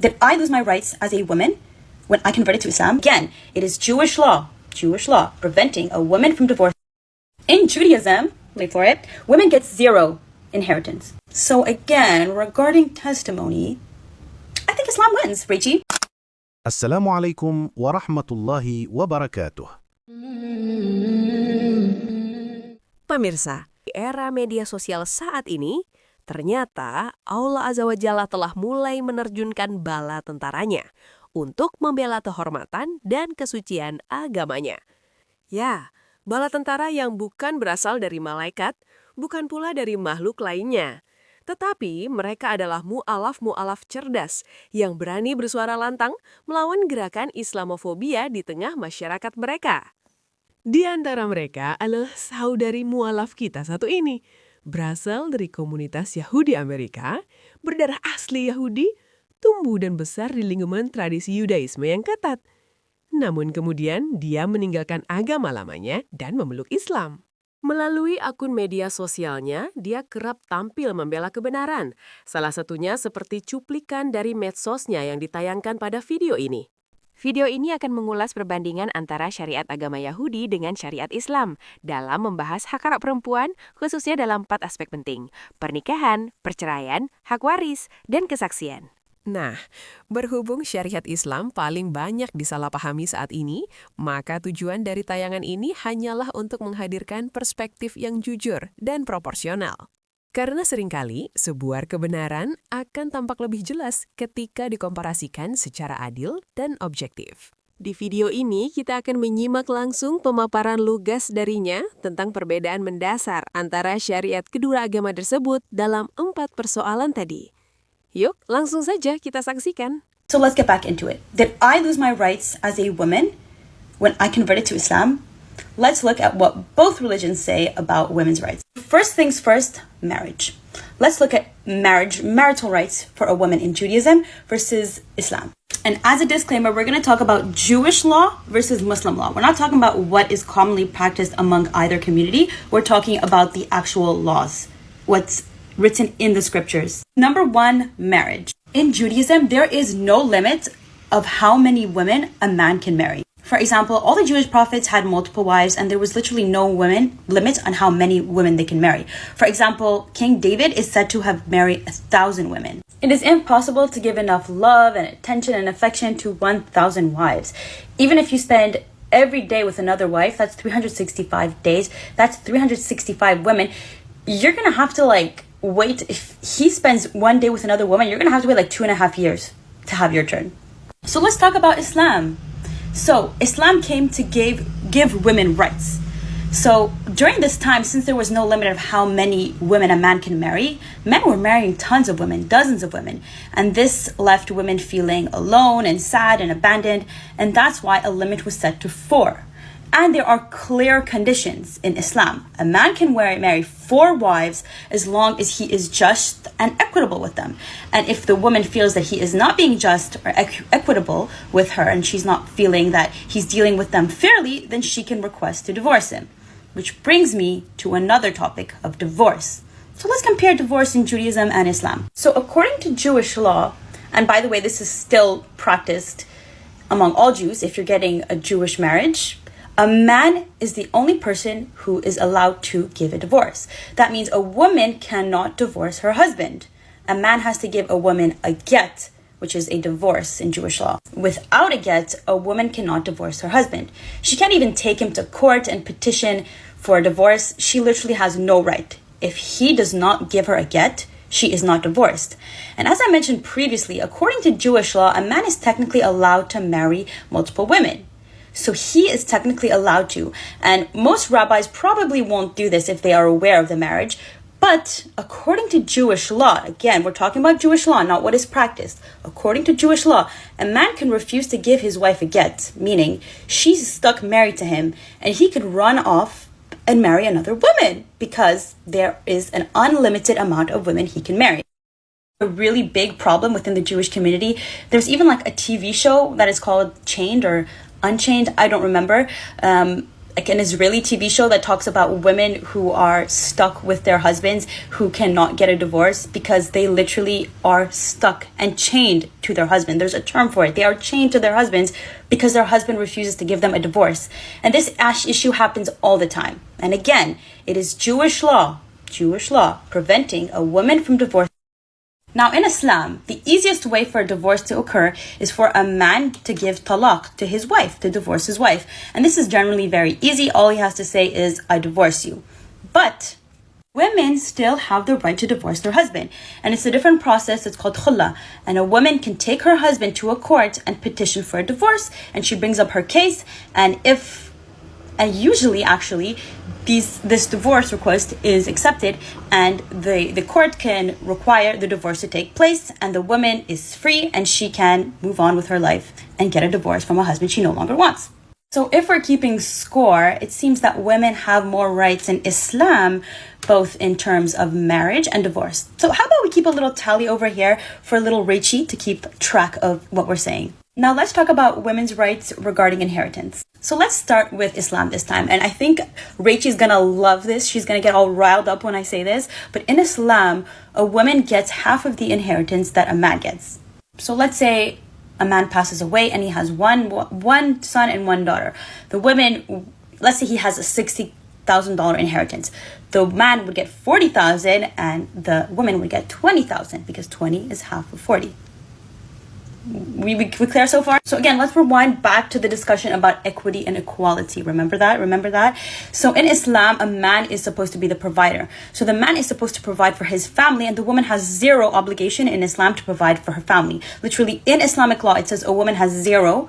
Did I lose my rights as a woman when I converted to Islam? Again, it is Jewish law, preventing a woman from divorce. In Judaism, wait for it, women get 0 inheritance. So again, regarding testimony, I think Islam wins, Rachie. Assalamualaikum warahmatullahi wabarakatuh. Pemirsa, di era media sosial saat ini, ternyata Allah Azza wa Jalla telah mulai menerjunkan bala tentaranya untuk membela kehormatan dan kesucian agamanya. Ya, bala tentara yang bukan berasal dari malaikat, bukan pula dari makhluk lainnya. Tetapi mereka adalah mualaf cerdas yang berani bersuara lantang melawan gerakan Islamofobia di tengah masyarakat mereka. Di antara mereka adalah saudari mualaf kita satu ini, berasal dari komunitas Yahudi Amerika, berdarah asli Yahudi, tumbuh dan besar di lingkungan tradisi Yudaisme yang ketat. Namun kemudian dia meninggalkan agama lamanya dan memeluk Islam. Melalui akun media sosialnya, dia kerap tampil membela kebenaran. Salah satunya seperti cuplikan dari medsosnya yang ditayangkan pada video ini. Video ini akan mengulas perbandingan antara syariat agama Yahudi dengan syariat Islam dalam membahas hak perempuan, khususnya dalam 4 aspek penting: pernikahan, perceraian, hak waris, dan kesaksian. Nah, berhubung syariat Islam paling banyak disalahpahami saat ini, maka tujuan dari tayangan ini hanyalah untuk menghadirkan perspektif yang jujur dan proporsional. Karena seringkali sebuah kebenaran akan tampak lebih jelas ketika dikomparasikan secara adil dan objektif. Di video ini kita akan menyimak langsung pemaparan lugas darinya tentang perbedaan mendasar antara syariat kedua agama tersebut dalam 4 persoalan tadi. Yuk, langsung saja kita saksikan. So let's get back into it. Did I lose my rights as a woman when I converted to Islam? Let's look at what both religions say about women's rights. First things first, marriage. Let's look at marital rights for a woman in Judaism versus Islam. And as a disclaimer, we're going to talk about Jewish law versus Muslim law. We're not talking about what is commonly practiced among either community. We're talking about the actual laws, what's written in the scriptures. Number 1, marriage. In Judaism, there is no limit of how many women a man can marry. For example, all the Jewish prophets had multiple wives, and there was literally no limit on how many women they can marry. For example, King David is said to have married 1,000 women. It is impossible to give enough love and attention and affection to 1,000 wives. Even if you spend every day with another wife, that's 365 days, that's 365 women, you're gonna have to wait. If he spends one day with another woman, you're gonna have to wait 2.5 years to have your turn. So let's talk about Islam. So Islam came to give women rights. So during this time, since there was no limit of how many women a man can marry, men were marrying tons of women, dozens of women. And this left women feeling alone and sad and abandoned. And that's why a limit was set to 4. And there are clear conditions in Islam. A man can marry 4 wives as long as he is just and equitable with them. And if the woman feels that he is not being just or equitable with her, and she's not feeling that he's dealing with them fairly, then she can request to divorce him. Which brings me to another topic of divorce. So let's compare divorce in Judaism and Islam. So according to Jewish law, and by the way, this is still practiced among all Jews if you're getting a Jewish marriage, a man is the only person who is allowed to give a divorce. That means a woman cannot divorce her husband. A man has to give a woman a get, which is a divorce in Jewish law. Without a get, a woman cannot divorce her husband. She can't even take him to court and petition for a divorce. She literally has no right. If he does not give her a get, she is not divorced. And as I mentioned previously, according to Jewish law, a man is technically allowed to marry multiple women. So he is technically allowed to. And most rabbis probably won't do this if they are aware of the marriage. But according to Jewish law, again, we're talking about Jewish law, not what is practiced. According to Jewish law, a man can refuse to give his wife a get, meaning she's stuck married to him, and he could run off and marry another woman because there is an unlimited amount of women he can marry. A really big problem within the Jewish community. There's even a TV show that is called Chained or Unchained, I don't remember. like an Israeli TV show that talks about women who are stuck with their husbands who cannot get a divorce because they literally are stuck and chained to their husband. There's a term for it. They are chained to their husbands because their husband refuses to give them a divorce. And this issue happens all the time. And again, it is Jewish law preventing a woman from divorce. Now, in Islam, the easiest way for a divorce to occur is for a man to give talaq to his wife, to divorce his wife. And this is generally very easy. All he has to say is, I divorce you. But women still have the right to divorce their husband. And it's a different process. It's called khulla. And a woman can take her husband to a court and petition for a divorce. And she brings up her case. And usually, actually, this divorce request is accepted, and the court can require the divorce to take place, and the woman is free and she can move on with her life and get a divorce from a husband she no longer wants. So if we're keeping score, it seems that women have more rights in Islam, both in terms of marriage and divorce. So how about we keep a little tally over here for a little Rachie to keep track of what we're saying. Now let's talk about women's rights regarding inheritance. So let's start with Islam this time. And I think Rachie's gonna love this. She's gonna get all riled up when I say this. But in Islam, a woman gets half of the inheritance that a man gets. So let's say a man passes away and he has one son and one daughter. The women, let's say he has a $60,000 inheritance. The man would get $40,000 and the woman would get $20,000 because 20 is half of 40. We clear so far? So again, let's rewind back to the discussion about equity and equality. Remember that? So in Islam, a man is supposed to be the provider. So the man is supposed to provide for his family, and the woman has zero obligation in Islam to provide for her family. Literally, in Islamic law, it says a woman has zero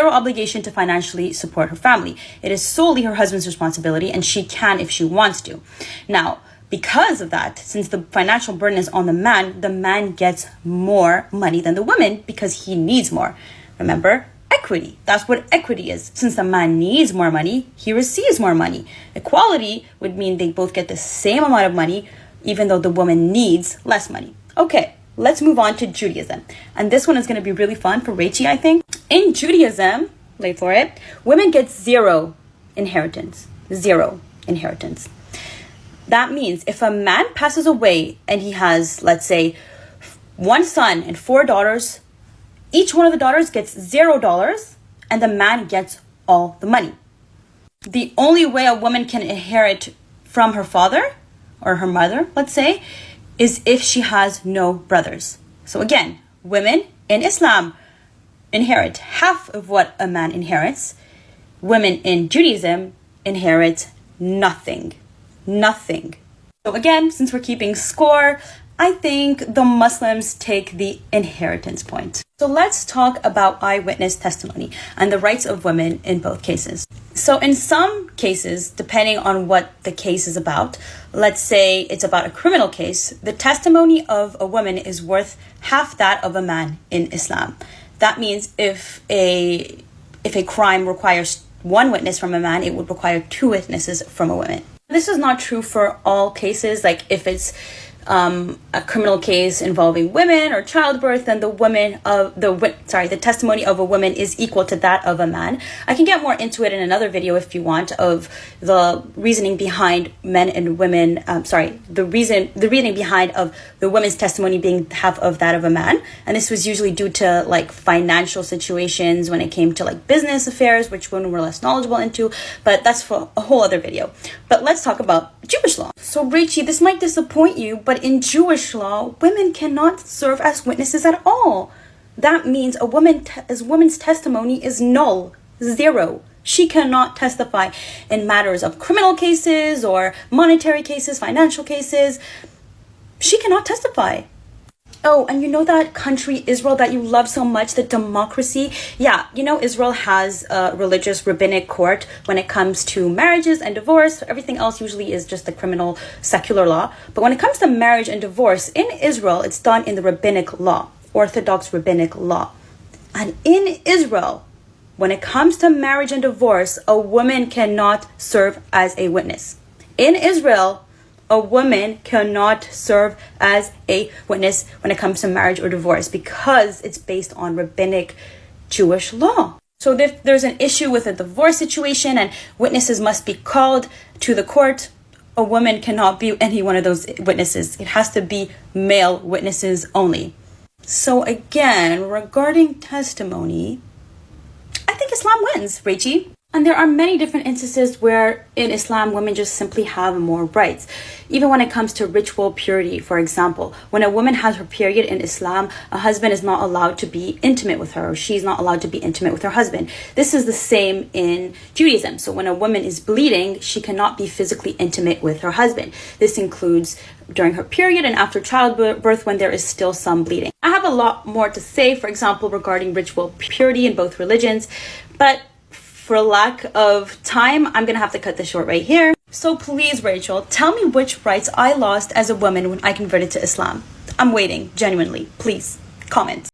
obligation to financially support her family. It is solely her husband's responsibility, and she can if she wants to. Now, because of that, since the financial burden is on the man gets more money than the woman because he needs more. Remember, equity. That's what equity is. Since the man needs more money, he receives more money. Equality would mean they both get the same amount of money, even though the woman needs less money. Okay, let's move on to Judaism. And this one is going to be really fun for Rachie, I think. In Judaism, wait for it, women get zero inheritance. That means if a man passes away and he has, let's say, one son and 4 daughters, each one of the daughters gets $0 and the man gets all the money. The only way a woman can inherit from her father or her mother, let's say, is if she has no brothers. So again, women in Islam inherit half of what a man inherits. Women in Judaism inherit nothing. So again, since we're keeping score, I think the Muslims take the inheritance point. So let's talk about eyewitness testimony and the rights of women in both cases. So in some cases, depending on what the case is about, let's say it's about a criminal case, the testimony of a woman is worth half that of a man in Islam. That means if a crime requires one witness from a man, it would require 2 witnesses from a woman. This is not true for all cases. Like if it's a criminal case involving women or childbirth, then the testimony of a woman is equal to that of a man. I can get more into it in another video if you want, of the reasoning behind men and women. The reasoning behind of the woman's testimony being half of that of a man, and this was usually due to like financial situations when it came to like business affairs, which women were less knowledgeable into. But that's for a whole other video. But let's talk about Jewish law. So Rachie, this might disappoint you, but in Jewish law, women cannot serve as witnesses at all. That means a woman's testimony is null, 0. She cannot testify in matters of criminal cases or monetary cases, financial cases. She cannot testify. Oh, and you know that country, Israel, that you love so much, the democracy? Yeah, you know, Israel has a religious rabbinic court when it comes to marriages and divorce. Everything else usually is just the criminal secular law. But when it comes to marriage and divorce, in Israel, it's done in the rabbinic law, Orthodox rabbinic law. And in Israel, when it comes to marriage and divorce, a woman cannot serve as a witness. In Israel, a woman cannot serve as a witness when it comes to marriage or divorce because it's based on rabbinic Jewish law. So if there's an issue with a divorce situation and witnesses must be called to the court, a woman cannot be any one of those witnesses. It has to be male witnesses only. So again, regarding testimony, I think Islam wins, Rachie. And there are many different instances where in Islam, women just simply have more rights. Even when it comes to ritual purity, for example, when a woman has her period in Islam, a husband is not allowed to be intimate with her, or she's not allowed to be intimate with her husband. This is the same in Judaism. So when a woman is bleeding, she cannot be physically intimate with her husband. This includes during her period and after childbirth when there is still some bleeding. I have a lot more to say, for example, regarding ritual purity in both religions, but for lack of time, I'm gonna have to cut this short right here. So please, Rachel, tell me which rights I lost as a woman when I converted to Islam. I'm waiting, genuinely. Please, comment.